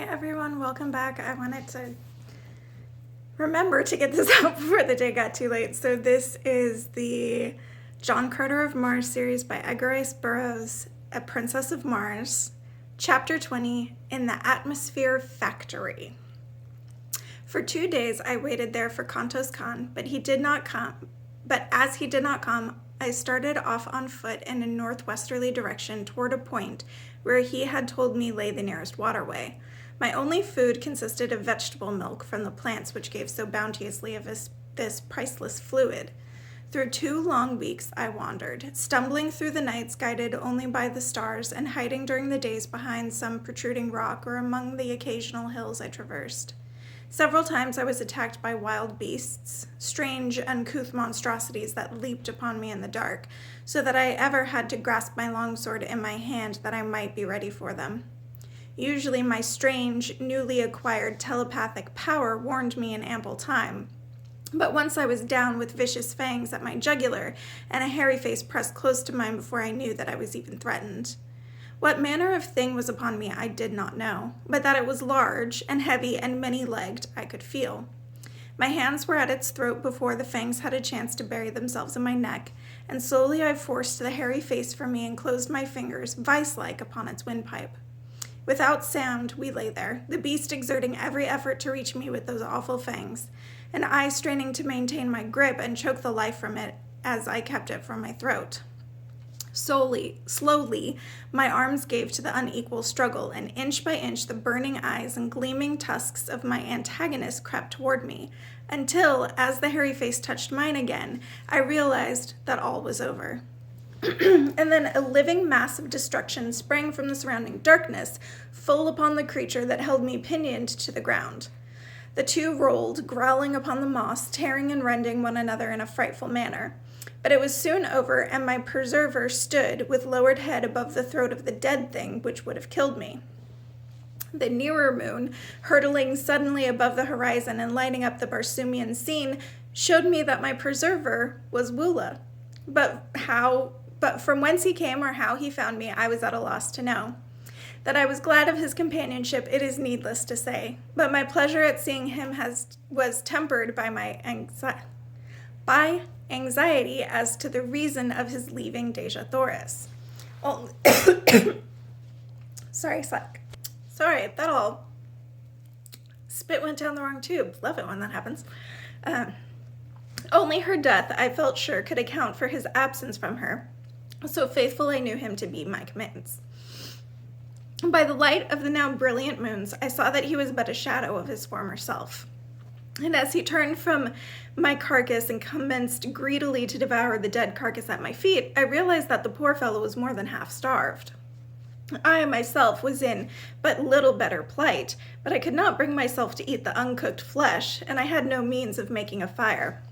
everyone, welcome back. I wanted to remember to get this out before the day got too late. So this is the John Carter of Mars series by Edgar Rice Burroughs, A Princess of Mars, Chapter 20, In the Atmosphere Factory. For 2 days I waited there for Kantos Khan, but he did not come. But as he did not come, I started off on foot in a northwesterly direction toward a point where he had told me lay the nearest waterway. My only food consisted of vegetable milk from the plants which gave so bounteously of this priceless fluid. Through 2 long weeks I wandered, stumbling through the nights guided only by the stars and hiding during the days behind some protruding rock or among the occasional hills I traversed. Several times I was attacked by wild beasts, strange, uncouth monstrosities that leaped upon me in the dark, so that I ever had to grasp my longsword in my hand that I might be ready for them. Usually my strange, newly acquired telepathic power warned me in ample time, but once I was down with vicious fangs at my jugular and a hairy face pressed close to mine before I knew that I was even threatened. What manner of thing was upon me I did not know, but that it was large and heavy and many-legged I could feel. My hands were at its throat before the fangs had a chance to bury themselves in my neck, and slowly I forced the hairy face from me and closed my fingers, vice-like, upon its windpipe. Without sound we lay there, the beast exerting every effort to reach me with those awful fangs, and I straining to maintain my grip and choke the life from it as I kept it from my throat. Slowly, my arms gave to the unequal struggle, and inch by inch the burning eyes and gleaming tusks of my antagonist crept toward me, until, as the hairy face touched mine again, I realized that all was over. And then a living mass of destruction sprang from the surrounding darkness, full upon the creature that held me pinioned to the ground. The two rolled, growling upon the moss, tearing and rending one another in a frightful manner. But it was soon over, and my preserver stood with lowered head above the throat of the dead thing which would have killed me. The nearer moon, hurtling suddenly above the horizon and lighting up the Barsoomian scene, showed me that my preserver was Woola. But from whence he came or how he found me, I was at a loss to know. That I was glad of his companionship, it is needless to say, but my pleasure at seeing him was tempered by my anxiety as to the reason of his leaving Dejah Thoris. Sorry, that all spit went down the wrong tube. Love it when that happens. Only her death, I felt sure, could account for his absence from her, so faithful I knew him to be my commands. By the light of the now brilliant moons, I saw that he was but a shadow of his former self. And as he turned from my carcass and commenced greedily to devour the dead carcass at my feet, I realized that the poor fellow was more than half starved. I myself was in but little better plight, but I could not bring myself to eat the uncooked flesh, and I had no means of making a fire.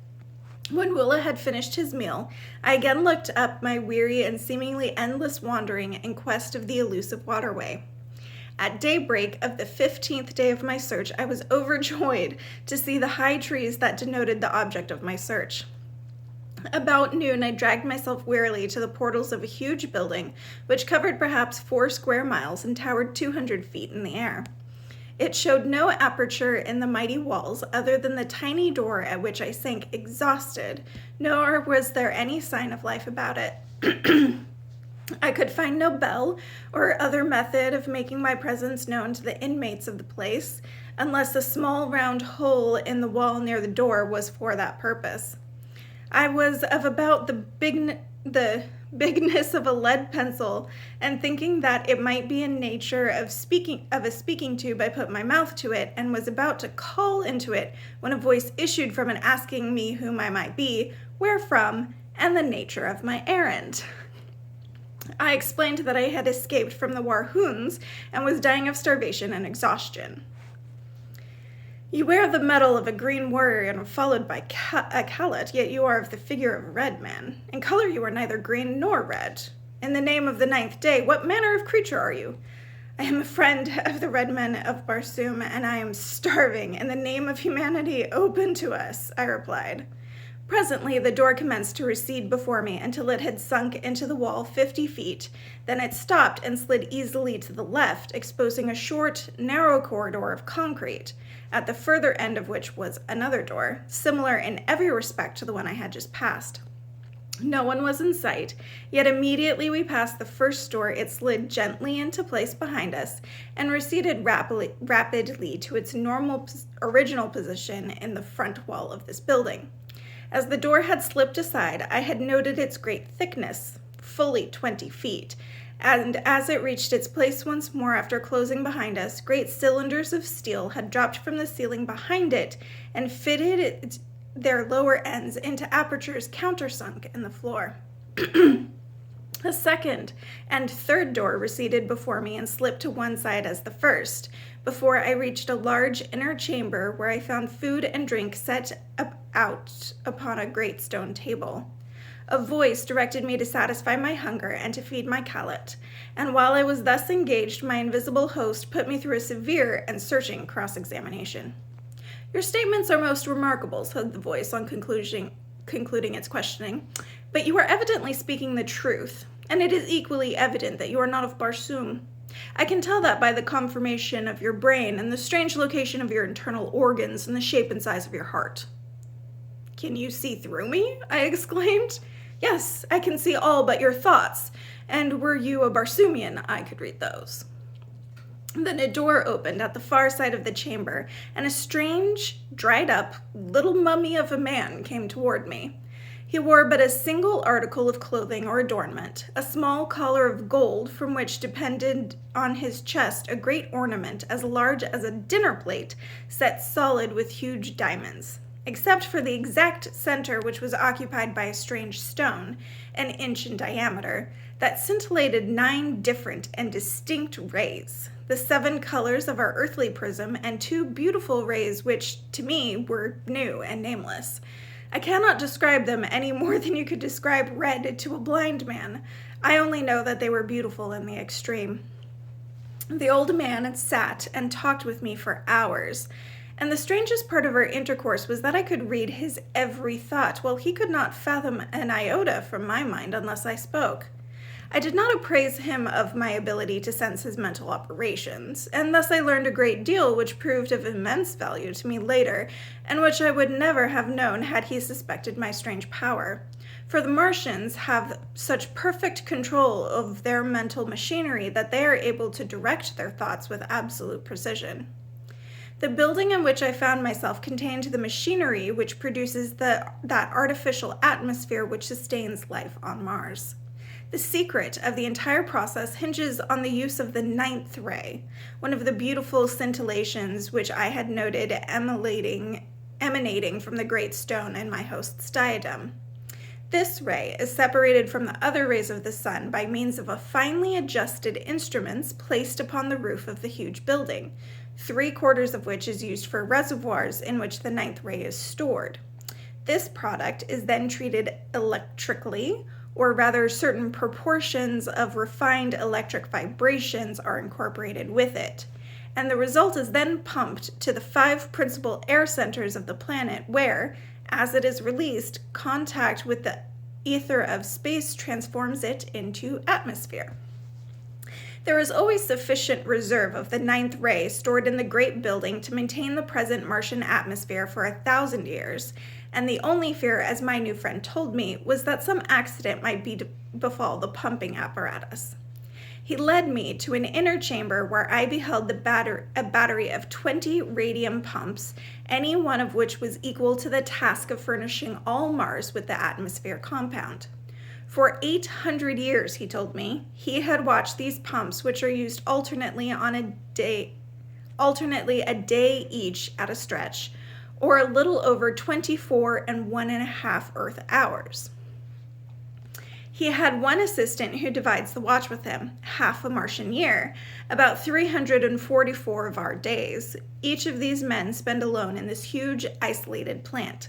When Woola had finished his meal, I again looked up my weary and seemingly endless wandering in quest of the elusive waterway. At daybreak of the 15th day of my search, I was overjoyed to see the high trees that denoted the object of my search. About noon, I dragged myself wearily to the portals of a huge building, which covered perhaps 4 square miles and towered 200 feet in the air. It showed no aperture in the mighty walls other than the tiny door at which I sank exhausted, nor was there any sign of life about it. I could find no bell or other method of making my presence known to the inmates of the place, unless a small round hole in the wall near the door was for that purpose. I was of about the bigness of a lead pencil, and thinking that it might be in nature of a speaking tube, I put my mouth to it and was about to call into it when a voice issued from it asking me whom I might be, where from, and the nature of my errand. I explained that I had escaped from the Warhoons and was dying of starvation and exhaustion. You wear the medal of a green warrior and are followed by a callet, yet you are of the figure of a red man. In color you are neither green nor red. In the name of the 9th day, what manner of creature are you? I am a friend of the red men of Barsoom, and I am starving. In the name of humanity, open to us, I replied. Presently, the door commenced to recede before me until it had sunk into the wall 50 feet. Then it stopped and slid easily to the left, exposing a short, narrow corridor of concrete, at the further end of which was another door, similar in every respect to the one I had just passed. No one was in sight, yet immediately we passed the first door, it slid gently into place behind us and receded rapidly to its original position in the front wall of this building. As the door had slipped aside, I had noted its great thickness, fully 20 feet, and as it reached its place once more after closing behind us, great cylinders of steel had dropped from the ceiling behind it and fitted their lower ends into apertures countersunk in the floor. The second and third door receded before me and slipped to one side as the first, before I reached a large inner chamber where I found food and drink set out upon a great stone table. A voice directed me to satisfy my hunger and to feed my palate, and while I was thus engaged, my invisible host put me through a severe and searching cross-examination. "Your statements are most remarkable," said the voice on concluding its questioning, "but you are evidently speaking the truth, and it is equally evident that you are not of Barsoom. I can tell that by the conformation of your brain and the strange location of your internal organs and the shape and size of your heart." "Can you see through me?" I exclaimed. "Yes, I can see all but your thoughts, and were you a Barsoomian, I could read those." Then a door opened at the far side of the chamber, and a strange, dried-up, little mummy of a man came toward me. He wore but a single article of clothing or adornment, a small collar of gold from which depended on his chest a great ornament as large as a dinner plate set solid with huge diamonds, except for the exact center, which was occupied by a strange stone, an inch in diameter, that scintillated 9 different and distinct rays, the 7 colors of our earthly prism, and 2 beautiful rays which, to me, were new and nameless. I cannot describe them any more than you could describe red to a blind man. I only know that they were beautiful in the extreme. The old man sat and talked with me for hours, and the strangest part of our intercourse was that I could read his every thought, while he could not fathom an iota from my mind unless I spoke. I did not appraise him of my ability to sense his mental operations, and thus I learned a great deal which proved of immense value to me later, and which I would never have known had he suspected my strange power. For the Martians have such perfect control of their mental machinery that they are able to direct their thoughts with absolute precision. The building in which I found myself contained the machinery which produces that artificial atmosphere which sustains life on Mars. The secret of the entire process hinges on the use of the 9th ray, one of the beautiful scintillations which I had noted emanating from the great stone in my host's diadem. This ray is separated from the other rays of the sun by means of a finely adjusted instruments placed upon the roof of the huge building, 3/4 of which is used for reservoirs in which the 9th ray is stored. This product is then treated electrically, or rather certain proportions of refined electric vibrations are incorporated with it, and the result is then pumped to the 5 principal air centers of the planet where, as it is released, contact with the ether of space transforms it into atmosphere. There is always sufficient reserve of the 9th ray stored in the great building to maintain the present Martian atmosphere for 1,000 years, and the only fear, as my new friend told me, was that some accident might befall the pumping apparatus. He led me to an inner chamber where I beheld a battery of 20 radium pumps, any one of which was equal to the task of furnishing all Mars with the atmosphere compound. For 800 years, he told me, he had watched these pumps, which are used alternately a day each at a stretch, or a little over 24 1/2 Earth hours. He had one assistant who divides the watch with him, half a Martian year, about 344 of our days. Each of these men spend alone in this huge, isolated plant.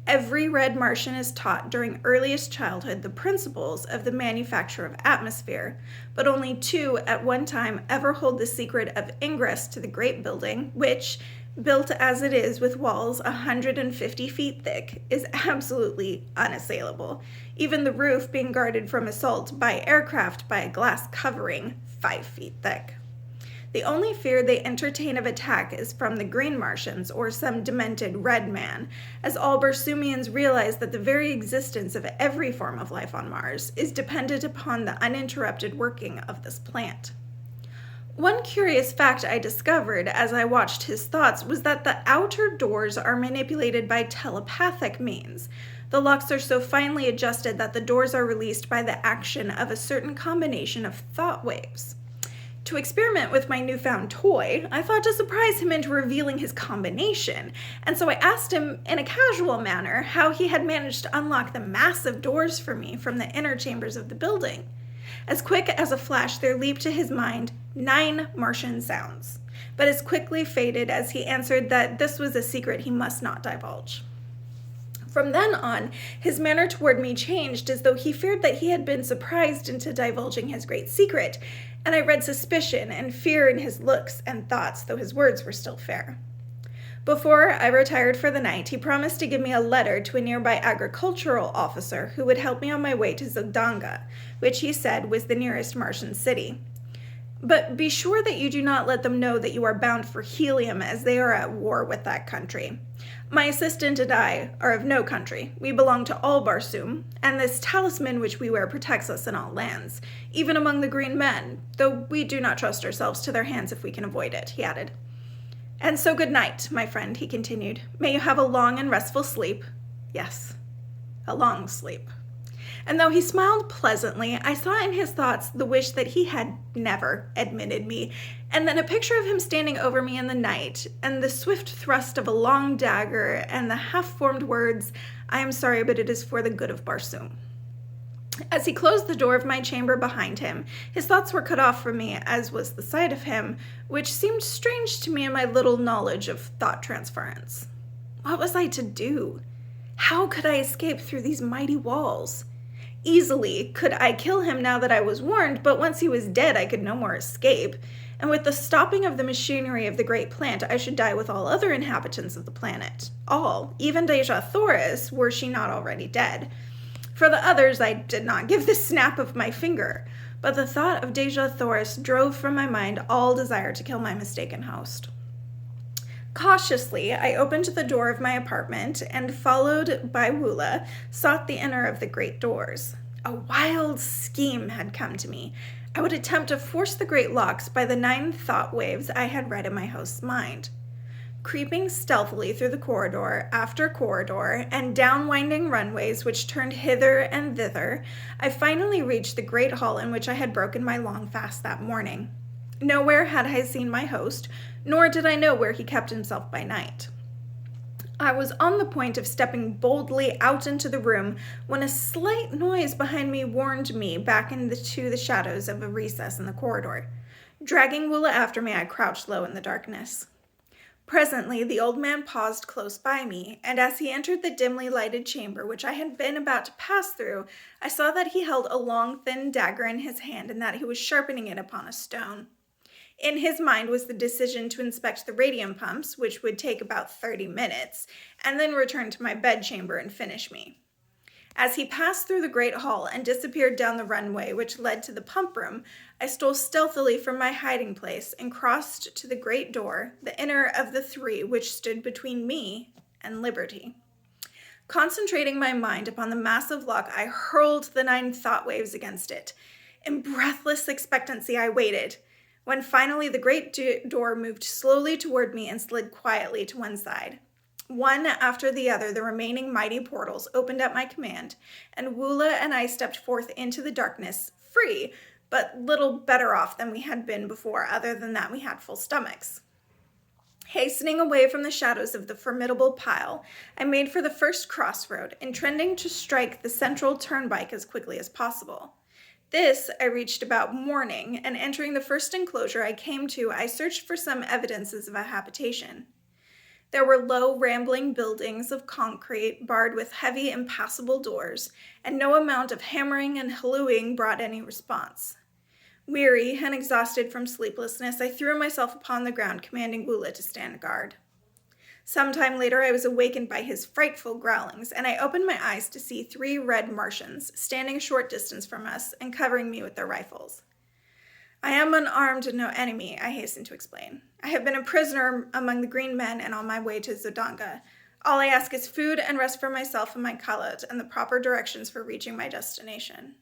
Every red Martian is taught during earliest childhood the principles of the manufacture of atmosphere, but only 2 at one time ever hold the secret of ingress to the great building, which, built as it is with walls 150 feet thick, is absolutely unassailable, even the roof being guarded from assault by aircraft by a glass covering 5 feet thick. The only fear they entertain of attack is from the Green Martians or some demented red man, as all Barsoomians realize that the very existence of every form of life on Mars is dependent upon the uninterrupted working of this plant. One curious fact I discovered as I watched his thoughts was that the outer doors are manipulated by telepathic means. The locks are so finely adjusted that the doors are released by the action of a certain combination of thought waves. To experiment with my newfound toy, I thought to surprise him into revealing his combination, and so I asked him in a casual manner how he had managed to unlock the massive doors for me from the inner chambers of the building. As quick as a flash, there leaped to his mind 9 Martian sounds, but as quickly faded as he answered that this was a secret he must not divulge. From then on, his manner toward me changed as though he feared that he had been surprised into divulging his great secret, and I read suspicion and fear in his looks and thoughts, though his words were still fair. Before I retired for the night, he promised to give me a letter to a nearby agricultural officer who would help me on my way to Zugdanga, which he said was the nearest Martian city. But be sure that you do not let them know that you are bound for Helium, as they are at war with that country. My assistant and I are of no country. We belong to all Barsoom, and this talisman which we wear protects us in all lands, even among the green men, though we do not trust ourselves to their hands if we can avoid it, he added. And so good night, my friend, he continued. May you have a long and restful sleep. Yes, a long sleep. And though he smiled pleasantly, I saw in his thoughts the wish that he had never admitted me, and then a picture of him standing over me in the night, and the swift thrust of a long dagger, and the half-formed words, I am sorry, but it is for the good of Barsoom. As he closed the door of my chamber behind him, his thoughts were cut off from me, as was the sight of him, which seemed strange to me in my little knowledge of thought transference. What was I to do? How could I escape through these mighty walls? Easily could I kill him now that I was warned, but once he was dead I could no more escape, and with the stopping of the machinery of the great plant I should die with all other inhabitants of the planet. All, even Dejah Thoris, were she not already dead. For the others I did not give the snap of my finger, but the thought of Dejah Thoris drove from my mind all desire to kill my mistaken host. Cautiously, I opened the door of my apartment and, followed by Woola, sought the inner of the great doors. A wild scheme had come to me. I would attempt to force the great locks by the 9 thought waves I had read in my host's mind. Creeping stealthily through the corridor after corridor and down winding runways which turned hither and thither, I finally reached the great hall in which I had broken my long fast that morning. Nowhere had I seen my host, nor did I know where he kept himself by night. I was on the point of stepping boldly out into the room when a slight noise behind me warned me back into the shadows of a recess in the corridor. Dragging Woola after me, I crouched low in the darkness. Presently, the old man paused close by me, and as he entered the dimly lighted chamber which I had been about to pass through, I saw that he held a long, thin dagger in his hand and that he was sharpening it upon a stone. In his mind was the decision to inspect the radium pumps, which would take about 30 minutes, and then return to my bedchamber and finish me. As he passed through the great hall and disappeared down the runway which led to the pump room, I stole stealthily from my hiding place and crossed to the great door, the inner of the 3 which stood between me and liberty. Concentrating my mind upon the massive lock, I hurled the 9 thought waves against it. In breathless expectancy, I waited, when finally the great door moved slowly toward me and slid quietly to one side. One after the other, the remaining mighty portals opened at my command, and Woola and I stepped forth into the darkness, free, but little better off than we had been before, other than that we had full stomachs. Hastening away from the shadows of the formidable pile, I made for the first crossroad, intending to strike the central turnpike as quickly as possible. This I reached about morning, and entering the first enclosure I came to, I searched for some evidences of a habitation. There were low, rambling buildings of concrete, barred with heavy, impassable doors, and no amount of hammering and hallooing brought any response. Weary and exhausted from sleeplessness, I threw myself upon the ground, commanding Woola to stand guard. Sometime later, I was awakened by his frightful growlings, and I opened my eyes to see 3 red Martians standing a short distance from us and covering me with their rifles. I am unarmed and no enemy, I hastened to explain. I have been a prisoner among the green men and on my way to Zodanga. All I ask is food and rest for myself and my Khalid and the proper directions for reaching my destination.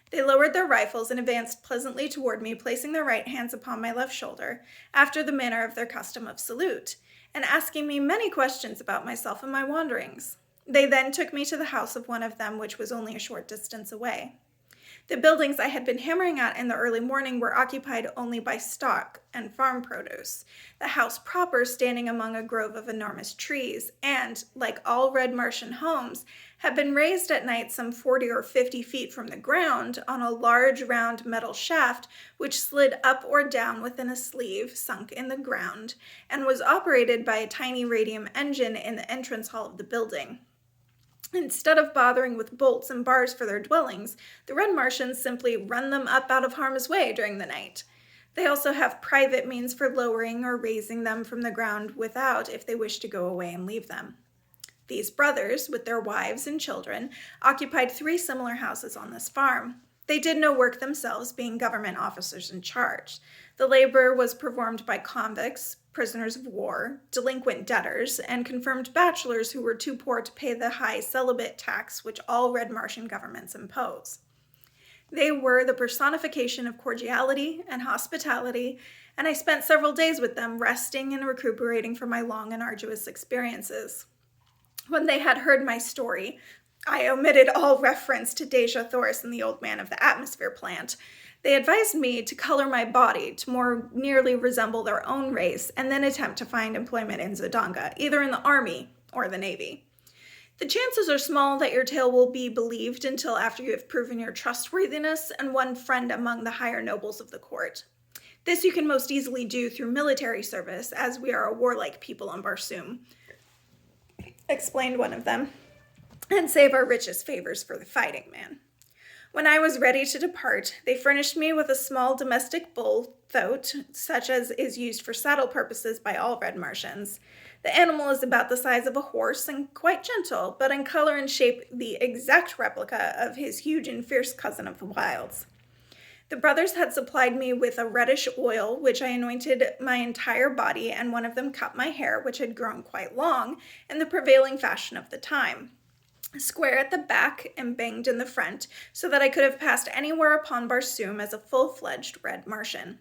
They lowered their rifles and advanced pleasantly toward me, placing their right hands upon my left shoulder, after the manner of their custom of salute, and asking me many questions about myself and my wanderings. They then took me to the house of one of them, which was only a short distance away. The buildings I had been hammering at in the early morning were occupied only by stock and farm produce, the house proper standing among a grove of enormous trees, and, like all red Martian homes, had been raised at night some 40 or 50 feet from the ground on a large round metal shaft which slid up or down within a sleeve sunk in the ground, and was operated by a tiny radium engine in the entrance hall of the building. Instead of bothering with bolts and bars for their dwellings, the red Martians simply run them up out of harm's way during the night. They also have private means for lowering or raising them from the ground without if they wish to go away and leave them. These brothers, with their wives and children, occupied 3 similar houses on this farm. They did no work themselves, being government officers in charge. The labor was performed by convicts, prisoners of war, delinquent debtors, and confirmed bachelors who were too poor to pay the high celibate tax which all red Martian governments impose. They were the personification of cordiality and hospitality, and I spent several days with them, resting and recuperating from my long and arduous experiences. When they had heard my story, I omitted all reference to Dejah Thoris and the old man of the atmosphere plant. They advised me to color my body to more nearly resemble their own race and then attempt to find employment in Zodanga, either in the army or the navy. The chances are small that your tale will be believed until after you have proven your trustworthiness and won friend among the higher nobles of the court. This you can most easily do through military service, as we are a warlike people on Barsoom, explained one of them, and save our richest favors for the fighting man. When I was ready to depart, they furnished me with a small domestic bull thoat, such as is used for saddle purposes by all red Martians. The animal is about the size of a horse and quite gentle, but in color and shape the exact replica of his huge and fierce cousin of the wilds. The brothers had supplied me with a reddish oil, which I anointed my entire body, and one of them cut my hair, which had grown quite long, in the prevailing fashion of the time, square at the back and banged in the front, so that I could have passed anywhere upon Barsoom as a full-fledged red Martian.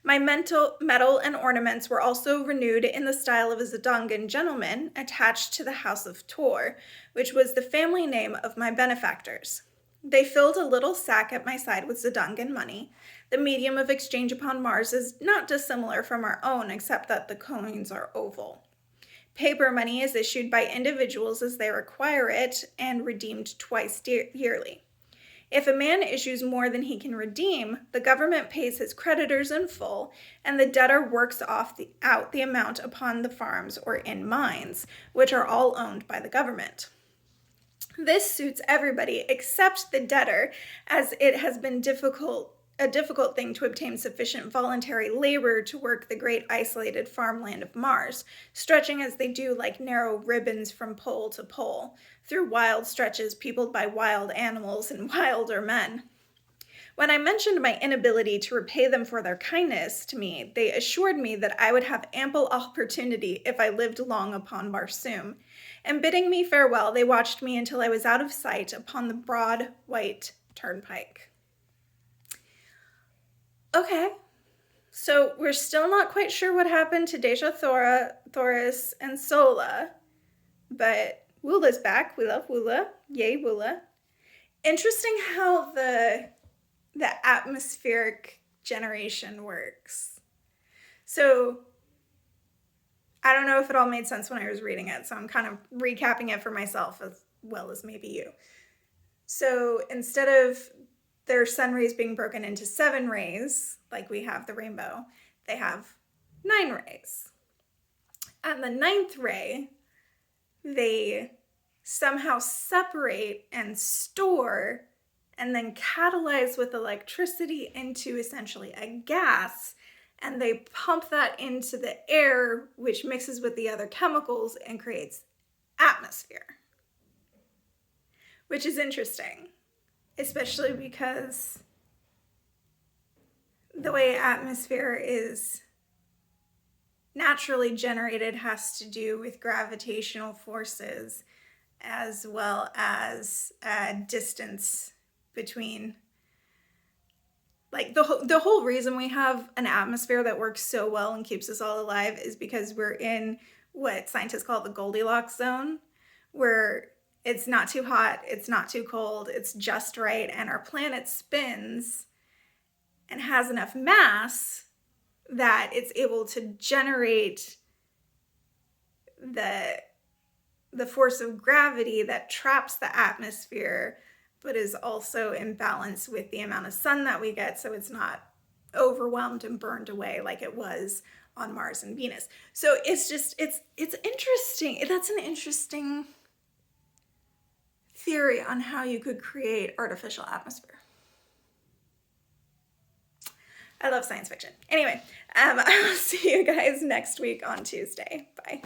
My metal and ornaments were also renewed in the style of a Zodangan gentleman attached to the House of Tor, which was the family name of my benefactors. They filled a little sack at my side with Zodangan money. The medium of exchange upon Mars is not dissimilar from our own, except that the coins are oval. Paper money is issued by individuals as they require it and redeemed twice yearly. If a man issues more than he can redeem, the government pays his creditors in full, and the debtor works out the amount upon the farms or in mines, which are all owned by the government. This suits everybody except the debtor, as it has been a difficult thing to obtain sufficient voluntary labor to work the great isolated farmland of Mars, stretching as they do like narrow ribbons from pole to pole, through wild stretches peopled by wild animals and wilder men. When I mentioned my inability to repay them for their kindness to me, they assured me that I would have ample opportunity if I lived long upon Barsoom, and bidding me farewell, they watched me until I was out of sight upon the broad white turnpike. Okay, so we're still not quite sure what happened to Dejah Thoris and Sola, but Woola's back. We love Woola. Yay, Woola. Interesting how the atmospheric generation works. So I don't know if it all made sense when I was reading it, so I'm kind of recapping it for myself as well as maybe you. So instead of their sun rays being broken into 7 rays, like we have the rainbow, they have 9 rays. And the 9th ray, they somehow separate and store and then catalyze with electricity into essentially a gas, and they pump that into the air, which mixes with the other chemicals and creates atmosphere, which is interesting, especially because the way atmosphere is naturally generated has to do with gravitational forces as well as distance between, like the whole reason we have an atmosphere that works so well and keeps us all alive is because we're in what scientists call the Goldilocks zone, where it's not too hot, it's not too cold, it's just right, and our planet spins and has enough mass that it's able to generate the force of gravity that traps the atmosphere, but is also in balance with the amount of sun that we get, so it's not overwhelmed and burned away like it was on Mars and Venus. So it's just, it's interesting. That's an interesting theory on how you could create artificial atmosphere. I love science fiction. Anyway, I will see you guys next week on Tuesday. Bye.